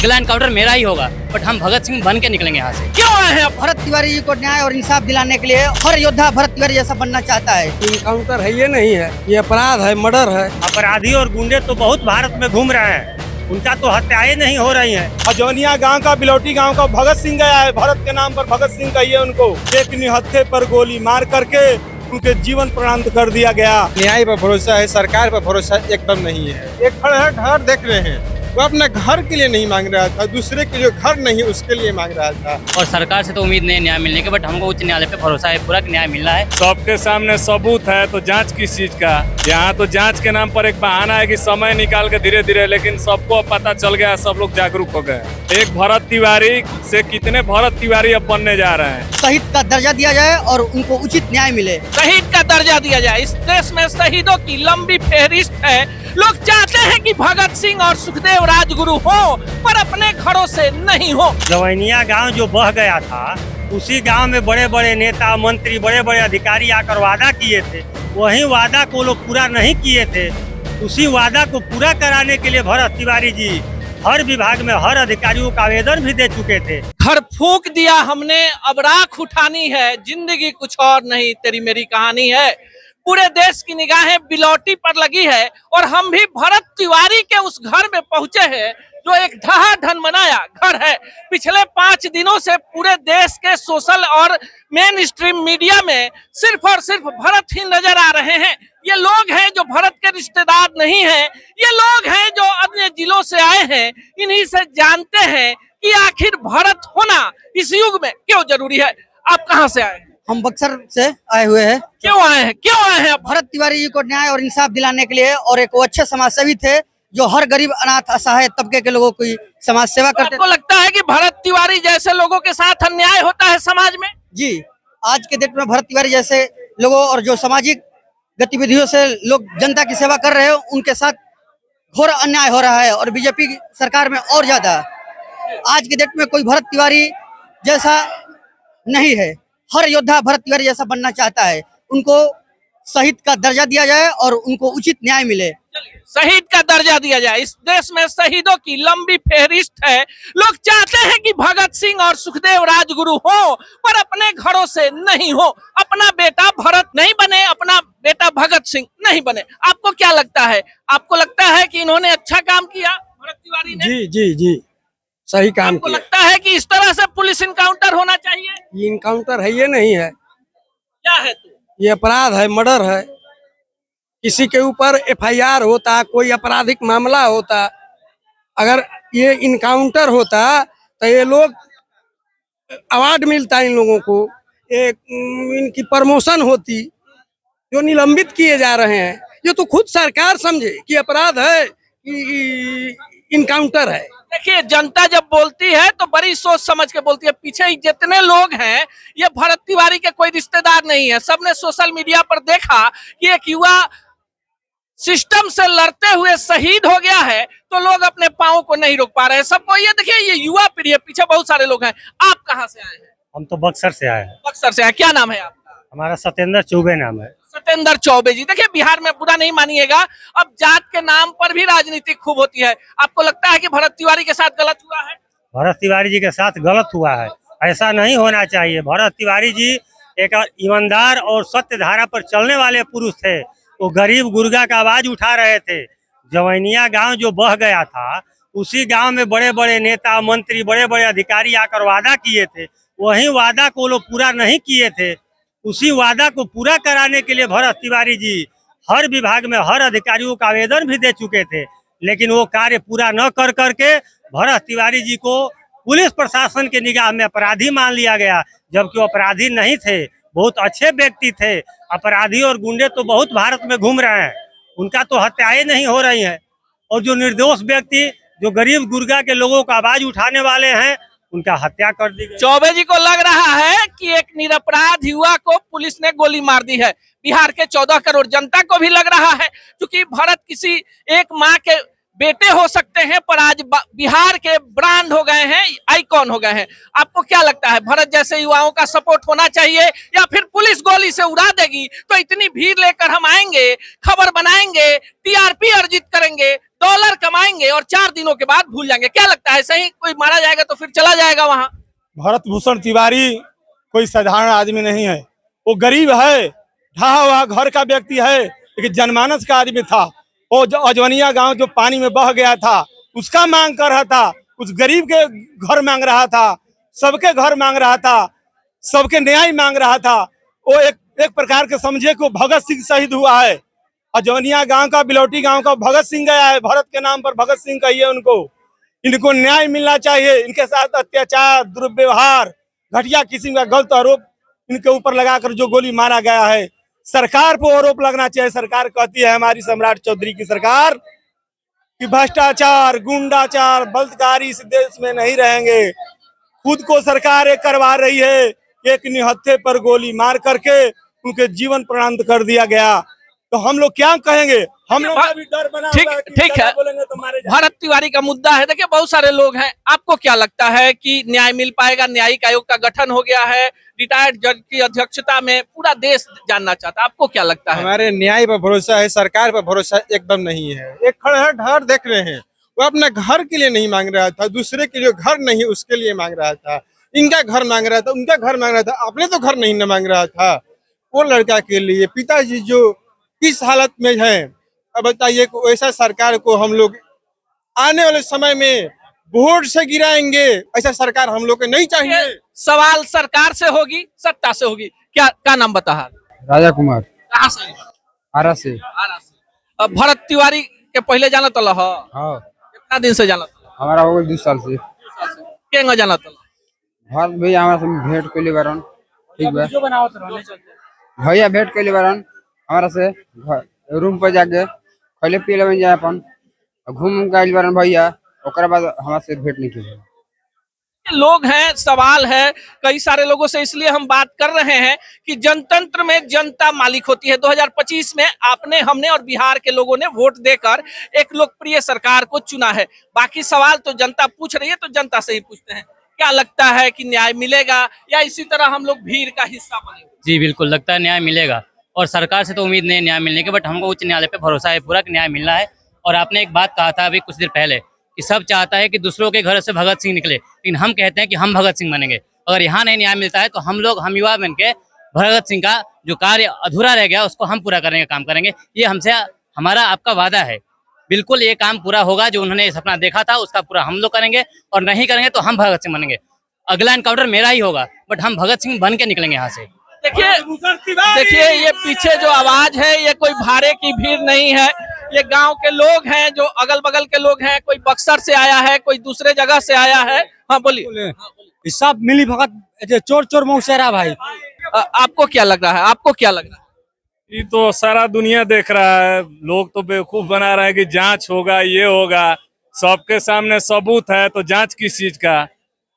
अगला एनकाउंटर मेरा ही होगा, बट हम भगत सिंह बन के निकलेंगे यहाँ से। क्यों आए हैं? भरत तिवारी जी को न्याय और इंसाफ दिलाने के लिए हर योद्धा भरत तिवारी जैसा बनना चाहता है। इनकाउंटर है ये नहीं है, ये अपराध है, मर्डर है। अपराधी और गुंडे तो बहुत भारत में घूम रहे हैं, उनका तो हत्याएं नहीं हो रही हैं। अजौनिया गांव का बिलौटी गांव का भगत सिंह गया है, भरत के नाम पर भगत सिंह कहिए उनको। एक निहत्थे पर गोली मार करके उनके जीवन प्रांत कर दिया गया। न्याय पर भरोसा है, सरकार पर भरोसा एकदम नहीं है। एक घर देख रहे हैं, वो अपने घर के लिए नहीं मांग रहा था, दूसरे के जो घर नहीं उसके लिए मांग रहा था। और सरकार से तो उम्मीद नहीं न्याय मिलने की, बट हमको उच्च न्यायालय पे भरोसा है पूरा कि न्याय मिल रहा है। सबके सामने सबूत है, तो जांच किस चीज का? यहाँ तो जांच के नाम पर एक बहाना है कि समय निकाल के धीरे धीरे, लेकिन सबको पता चल गया, सब लोग जागरूक हो गए। एक भरत तिवारी से कितने भरत तिवारी अब बनने जा रहे हैं। शहीद का दर्जा दिया जाए और उनको उचित न्याय मिले। शहीद का दर्जा दिया जाए। इस देश में शहीदों की लंबी फेहरिस्त है। लोग चाहते हैं कि भगत सिंह और सुखदेव राजगुरु हो, पर अपने घरों से नहीं हो। जवैनिया गांव जो बह गया था, उसी गांव में बड़े बड़े नेता मंत्री बड़े बड़े अधिकारी आकर वादा किए थे, वही वादा को लोग पूरा नहीं किए थे। उसी वादा को पूरा कराने के लिए भरत तिवारी जी हर विभाग में हर अधिकारियों का आवेदन भी दे चुके थे। घर फूंक दिया हमने, अब राख उठानी है, जिंदगी कुछ और नहीं, तेरी मेरी कहानी है। पूरे देश की निगाहें बिलौटी पर लगी है और हम भी भरत तिवारी के उस घर में पहुंचे हैं जो एक ढहाढन बनाया घर है। पिछले 5 दिनों से पूरे देश के सोशल और मेन स्ट्रीम मीडिया में सिर्फ और सिर्फ भरत ही नजर आ रहे हैं। ये लोग हैं जो भरत के रिश्तेदार नहीं हैं, ये लोग हैं जो अन्य जिलों से आए हैं। इन्हीं से जानते हैं कि आखिर भरत होना इस युग में क्यों जरूरी है। आप कहाँ से आए? हम बक्सर से आए हुए हैं। क्यों आए हैं? क्यों आए हैं? भरत तिवारी जी को न्याय और इंसाफ दिलाने के लिए, और एक वो अच्छे समाजसेवी थे जो हर गरीब अनाथ असहाय तबके के लोगों की समाज सेवा करते। आपको लगता है कि भरत तिवारी जैसे लोगों के साथ अन्याय होता है समाज में? जी, आज के डेट में भरत तिवारी जैसे लोगों और जो सामाजिक गतिविधियों से लोग जनता की सेवा कर रहे हैं, उनके साथ घोर अन्याय हो रहा है और बीजेपी सरकार में और ज्यादा। आज के डेट में कोई भरत तिवारी जैसा नहीं है। हर योद्धा भरत तिवारी जैसा बनना चाहता है। उनको शहीद का दर्जा दिया जाए और उनको उचित न्याय मिले। शहीद का दर्जा दिया जाए। इस देश में शहीदों की लंबी फेहरिस्त है। लोग चाहते हैं कि भगत सिंह और सुखदेव राजगुरु हो, पर अपने घरों से नहीं हो। अपना बेटा भरत नहीं बने, अपना बेटा भगत सिंह नहीं बने। आपको क्या लगता है? आपको लगता है कि इन्होंने अच्छा काम किया भरत तिवारी ने? जी जी जी, सही काम आपको किया। लगता है कि इस तरह से पुलिस इनकाउंटर होना चाहिए? ये इनकाउंटर है ये नहीं है, क्या है तो? ये अपराध है, मर्डर है। किसी के ऊपर FIR होता, कोई आपराधिक मामला होता, अगर ये इनकाउंटर होता तो ये लोग अवार्ड मिलता इन लोगों को, एक इनकी प्रमोशन होती। जो निलंबित किए जा रहे हैं, ये तो खुद सरकार समझे कि अपराध है कि इनकाउंटर है। देखिए, जनता जब बोलती है तो बड़ी सोच समझ के बोलती है। पीछे जितने लोग हैं, ये भरत तिवारी के कोई रिश्तेदार नहीं है। सबने सोशल मीडिया पर देखा कि एक युवा सिस्टम से लड़ते हुए शहीद हो गया है, तो लोग अपने पाँव को नहीं रोक पा रहे हैं। सबको ये देखिए, ये युवा पीढ़ी है, पीछे बहुत सारे लोग हैं। आप कहाँ से आए हैं? हम तो बक्सर से आए हैं। बक्सर से आए। क्या नाम है आपका? हमारा सत्येंद्र चौबे नाम है। सत्येंद्र चौबे जी। देखिए, बिहार में बुरा नहीं मानिएगा, अब जात के नाम पर भी राजनीति खूब होती है। आपको लगता है कि भरत तिवारी के साथ गलत हुआ है? भरत तिवारी जी के साथ गलत हुआ है, ऐसा नहीं होना चाहिए। भरत तिवारी जी एक ईमानदार और सत्य धारा पर चलने वाले पुरुष थे। वो गरीब गुर्गा का आवाज उठा रहे थे। जवैनिया गांव जो बह गया था, उसी गांव में बड़े बड़े नेता मंत्री बड़े बड़े अधिकारी आकर वादा किए थे, वही वादा को लोग पूरा नहीं किए थे। उसी वादा को पूरा कराने के लिए भरत तिवारी जी हर विभाग में हर अधिकारियों का आवेदन भी दे चुके थे, लेकिन वो कार्य पूरा न कर करके भरत तिवारी जी को पुलिस प्रशासन के निगाह में अपराधी मान लिया गया, जबकि वो अपराधी नहीं थे, बहुत अच्छे व्यक्ति थे। अपराधी और गुंडे तो बहुत भारत में घूम रहे हैं, उनका तो हत्याएं नहीं हो रही हैं। और जो निर्दोष व्यक्ति, जो गरीब गुर्गा के लोगों का आवाज उठाने वाले हैं, उनका हत्या कर दी गई। चौबे जी को लग रहा है कि एक निरपराध युवा को पुलिस ने गोली मार दी है। बिहार के 14 करोड़ जनता को भी लग रहा है, क्योंकि भरत किसी एक माँ के बेटे हो सकते हैं, पर आज बिहार के ब्रांड हो गए हैं, आइकॉन हो गए हैं। आपको क्या लगता है, भरत जैसे युवाओं का सपोर्ट होना चाहिए, या फिर पुलिस गोली से उड़ा देगी तो इतनी भीड़ लेकर हम आएंगे, खबर बनाएंगे, TRP अर्जित करेंगे, डॉलर कमाएंगे और 4 दिनों के बाद भूल जाएंगे। क्या लगता है, सही कोई मारा जाएगा तो फिर चला जाएगा वहां? भरत भूषण तिवारी कोई साधारण आदमी नहीं है। वो गरीब है, ढहा हुआ घर का व्यक्ति है, लेकिन जनमानस का आदमी था। वो जो अजवनिया गांव जो पानी में बह गया था, उसका मांग कर रहा था। उस गरीब के घर मांग रहा था, सबके घर मांग रहा था, सबके न्याय मांग रहा था। वो एक प्रकार के समझे को भगत सिंह शहीद हुआ है। अजवनिया गांव का, बिलौटी गांव का भगत सिंह गया है। भरत के नाम पर भगत सिंह कहिए उनको। इनको न्याय मिलना चाहिए। इनके साथ अत्याचार, दुर्व्यवहार, घटिया किस्म का गलत आरोप इनके ऊपर लगाकर जो गोली मारा गया है, सरकार पर आरोप लगना चाहिए। सरकार कहती है, हमारी सम्राट चौधरी की सरकार, कि भ्रष्टाचार, गुंडाचार, बलात्कारी इस देश में नहीं रहेंगे। खुद को सरकार एक करवा रही है। एक निहत्थे पर गोली मार करके उनके जीवन प्रणांत कर दिया गया। तो हम लोग क्या कहेंगे? हम लोग का भी डर बना हुआ है कि ठीक है, बोलेंगे तो मारे जाएंगे। भरत तिवारी का मुद्दा है। देखिए, बहुत सारे लोग हैं। आपको क्या लगता है कि न्याय मिल पाएगा? न्यायिक आयोग का गठन हो गया है, रिटायर्ड जज की अध्यक्षता में, पूरा देश जानना चाहता है। आपको क्या लगता है? हमारे न्याय पर भरोसा है, सरकार पर भरोसा एकदम नहीं है। एक खड़हर देख रहे हैं, वो अपने घर के लिए नहीं मांग रहा था, दूसरे के लिए घर नहीं उसके लिए मांग रहा था। इनका घर मांग रहा था, उनका घर मांग रहा था, अपने तो घर नहीं न मांग रहा था। वो लड़का के लिए पिताजी जो किस हालत में है, अब बताइए। ऐसा सरकार को हम लोग आने वाले समय में वोट से गिराएंगे। ऐसा सरकार हम लोग को नहीं चाहिए। सवाल सरकार से होगी, सत्ता से होगी? क्या नाम बता? राजा कुमार, कहाँ से? आरा से। आरा से। अब भरत तिवारी के पहले जाना तला है? हाँ, कितना दिन से जाना तला? हमारा हो गया 2 साल से। केंगा जाना तला? भरत भैया हमारा से भेंट कैले बारन। ठीक बा, भैया भेंट कैले बारन हमारा से। रूम पर जाके खैले पियले में जाए अपन घूम के आइल बारन भैया। ओकरा बाद हमारा से भेंट नहीं की। लोग हैं, सवाल है कई सारे लोगों से, इसलिए हम बात कर रहे हैं कि जनतंत्र में जनता मालिक होती है। 2025 में आपने, हमने और बिहार के लोगों ने वोट देकर एक लोकप्रिय सरकार को चुना है। बाकी सवाल तो जनता पूछ रही है, तो जनता से ही पूछते हैं। क्या लगता है कि न्याय मिलेगा या इसी तरह हम लोग भीड़ का हिस्सा बनेंगे? जी बिल्कुल, लगता है न्याय मिलेगा। और सरकार से तो उम्मीद नहीं न्याय मिलने की, बट हमको उच्च न्यायालय पे भरोसा है पूरा कि न्याय मिलना है। और आपने एक बात कहा था अभी कुछ देर पहले कि सब चाहता है कि दूसरों के घर से भगत सिंह निकले, लेकिन हम कहते हैं कि हम भगत सिंह बनेंगे। अगर यहाँ नहीं न्याय मिलता है तो हम युवा बन के भगत सिंह का जो कार्य अधूरा रह गया उसको हम पूरा करेंगे, काम करेंगे। ये हमसे, हमारा आपका वादा है। बिल्कुल ये काम पूरा होगा। जो उन्होंने सपना देखा था उसका पूरा हम लोग करेंगे, और नहीं करेंगे तो हम भगत सिंह बनेंगे। अगला एनकाउंटर मेरा ही होगा, बट हम भगत सिंह बन के निकलेंगे यहाँ से। देखिए ये पीछे जो आवाज है, ये कोई भाड़े की भीड़ नहीं है। ये गांव के लोग हैं, जो अगल बगल के लोग हैं। कोई बक्सर से आया है, कोई दूसरे जगह से आया है। हाँ बोलिए। सब मिली भगत चोर मौसेरा भाई। आपको क्या लग रहा है? आपको क्या लग रहा है? ये तो सारा दुनिया देख रहा है। लोग तो बेवकूफ बना रहे हैं कि जांच होगा, ये होगा। सबके सामने सबूत है, तो जांच किस चीज का?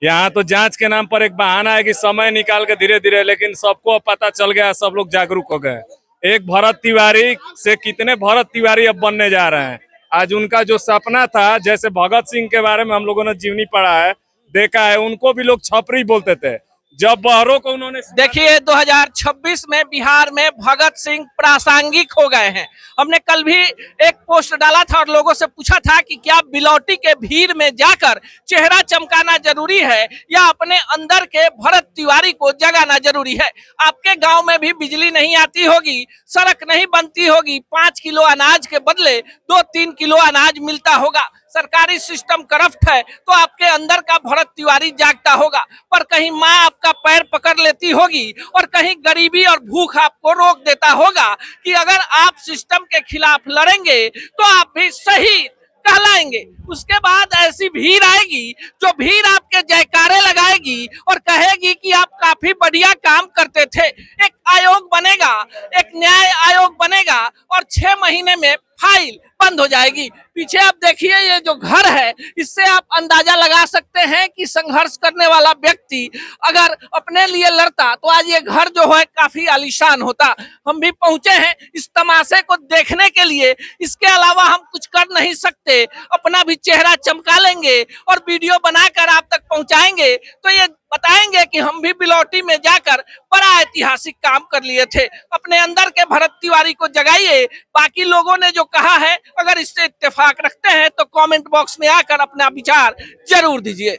यहाँ तो जांच के नाम पर एक बहाना है कि समय निकाल के धीरे धीरे, लेकिन सबको पता चल गया, सब लोग जागरूक हो गए। एक भरत तिवारी से कितने भरत तिवारी अब बनने जा रहे हैं। आज उनका जो सपना था, जैसे भगत सिंह के बारे में हम लोगों ने जीवनी पढ़ा है, देखा है, उनको भी लोग छपरी बोलते थे। जब बहरों को उन्होंने, देखिए 2026 में बिहार में भगत सिंह प्रासंगिक हो गए हैं। हमने कल भी एक पोस्ट डाला था और लोगों से पूछा था कि क्या बिलौटी के भीड़ में जाकर चेहरा चमकाना जरूरी है या अपने अंदर के भरत तिवारी को जगाना जरूरी है। आपके गांव में भी बिजली नहीं आती होगी, सड़क नहीं बनती होगी, 5 किलो अनाज के बदले 2-3 किलो अनाज मिलता होगा, सरकारी सिस्टम करप्ट है, तो आपके अंदर का भरत तिवारी जागता होगा। पर कहीं माँ आपका पैर पकड़ लेती होगी और कहीं गरीबी और भूख आपको रोक देता होगा कि अगर आप सिस्टम के खिलाफ लड़ेंगे तो आप भी सही कहलाएंगे। उसके बाद ऐसी भीड़ आएगी जो भीड़ आपके जयकारे लगाएगी और कहेगी कि आप काफी बढ़िया काम करते थे। एक आयोग बनेगा, एक न्याय आयोग बनेगा और 6 महीने में फाइल बंद हो जाएगी। पीछे आप देखिए ये जो घर है, इससे आप अंदाजा लगा सकते हैं कि संघर्ष करने वाला व्यक्ति अगर अपने लिए लड़ता तो आज ये घर जो है काफी आलीशान होता। हम भी पहुंचे हैं इस तमाशे को देखने के लिए। इसके अलावा हम कुछ कर नहीं सकते। अपना भी चेहरा चमका लेंगे और वीडियो बनाकर आप तक पहुंचाएंगे तो ये बताएंगे कि हम भी बिलौटी में जाकर बड़ा ऐतिहासिक काम कर लिए थे। अपने अंदर के भरत तिवारी को जगाइए। बाकी लोगों ने जो कहा है अगर इससे इत्तेफाक रखते हैं तो कमेंट बॉक्स में आकर अपना विचार जरूर दीजिए।